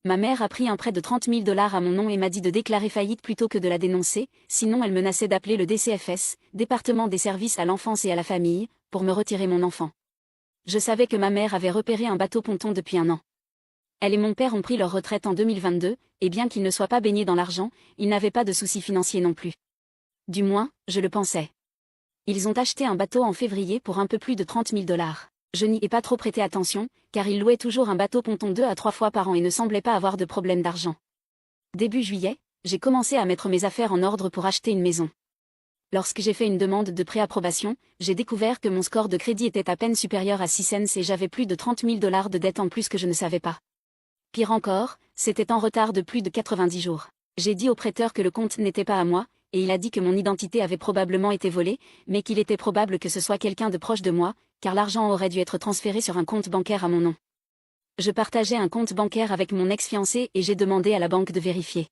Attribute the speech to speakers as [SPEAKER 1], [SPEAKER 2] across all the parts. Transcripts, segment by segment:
[SPEAKER 1] Ma mère a pris un prêt de 30 000 $ à mon nom et m'a dit de déclarer faillite plutôt que de la dénoncer, sinon elle menaçait d'appeler le DCFS, département des services à l'enfance et à la famille, pour me retirer mon enfant. Je savais que ma mère avait repéré un bateau-ponton depuis un an. Elle et mon père ont pris leur retraite en 2022, et bien qu'ils ne soient pas baignés dans l'argent, ils n'avaient pas de soucis financiers non plus. Du moins, je le pensais. Ils ont acheté un bateau en février pour un peu plus de 30 000 $. Je n'y ai pas trop prêté attention, car ils louaient toujours un bateau-ponton 2 à 3 fois par an et ne semblaient pas avoir de problème d'argent. Début juillet, j'ai commencé à mettre mes affaires en ordre pour acheter une maison. Lorsque j'ai fait une demande de préapprobation, j'ai découvert que mon score de crédit était à peine supérieur à 6 cents et j'avais plus de 30 000 $ de dettes en plus que je ne savais pas. Pire encore, c'était en retard de plus de 90 jours. J'ai dit au prêteur que le compte n'était pas à moi, et il a dit que mon identité avait probablement été volée, mais qu'il était probable que ce soit quelqu'un de proche de moi, car l'argent aurait dû être transféré sur un compte bancaire à mon nom. Je partageais un compte bancaire avec mon ex-fiancé et j'ai demandé à la banque de vérifier.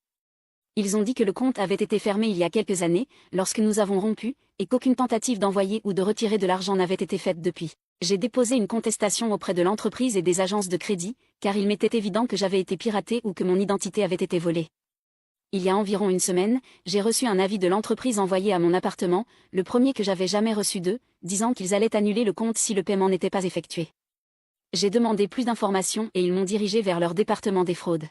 [SPEAKER 1] Ils ont dit que le compte avait été fermé il y a quelques années, lorsque nous avons rompu, et qu'aucune tentative d'envoyer ou de retirer de l'argent n'avait été faite depuis. J'ai déposé une contestation auprès de l'entreprise et des agences de crédit, car il m'était évident que j'avais été piratée ou que mon identité avait été volée. Il y a environ une semaine, j'ai reçu un avis de l'entreprise envoyé à mon appartement, le premier que j'avais jamais reçu d'eux, disant qu'ils allaient annuler le compte si le paiement n'était pas effectué. J'ai demandé plus d'informations et ils m'ont dirigé vers leur département des fraudes.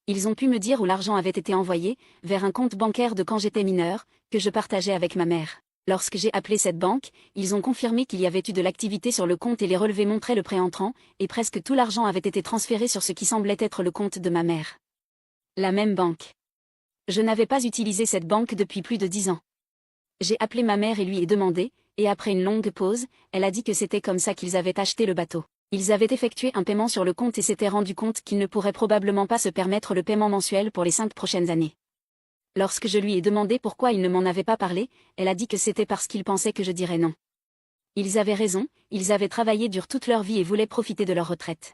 [SPEAKER 1] Ils ont pu me dire où l'argent avait été envoyé, vers un compte bancaire de quand j'étais mineure, que je partageais avec ma mère. Lorsque j'ai appelé cette banque, ils ont confirmé qu'il y avait eu de l'activité sur le compte et les relevés montraient le préentrant, et presque tout l'argent avait été transféré sur ce qui semblait être le compte de ma mère. La même banque. Je n'avais pas utilisé cette banque depuis plus de 10 ans. J'ai appelé ma mère et lui ai demandé, et après une longue pause, elle a dit que c'était comme ça qu'ils avaient acheté le bateau. Ils avaient effectué un paiement sur le compte et s'étaient rendu compte qu'ils ne pourraient probablement pas se permettre le paiement mensuel pour les 5 prochaines années. Lorsque je lui ai demandé pourquoi ils ne m'en avaient pas parlé, elle a dit que c'était parce qu'ils pensaient que je dirais non. Ils avaient raison, ils avaient travaillé dur toute leur vie et voulaient profiter de leur retraite.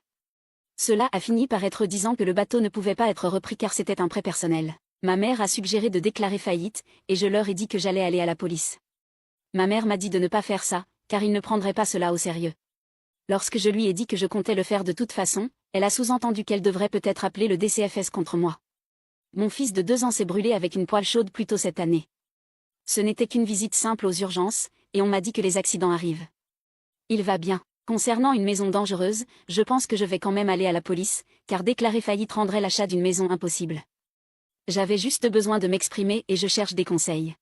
[SPEAKER 1] Cela a fini par être disant que le bateau ne pouvait pas être repris car c'était un prêt personnel. Ma mère a suggéré de déclarer faillite, et je leur ai dit que j'allais aller à la police. Ma mère m'a dit de ne pas faire ça, car ils ne prendraient pas cela au sérieux. Lorsque je lui ai dit que je comptais le faire de toute façon, elle a sous-entendu qu'elle devrait peut-être appeler le DCFS contre moi. Mon fils de 2 ans s'est brûlé avec une poêle chaude plus tôt cette année. Ce n'était qu'une visite simple aux urgences, et on m'a dit que les accidents arrivent. Il va bien. Concernant une maison dangereuse, je pense que je vais quand même aller à la police, car déclarer faillite rendrait l'achat d'une maison impossible. J'avais juste besoin de m'exprimer et je cherche des conseils.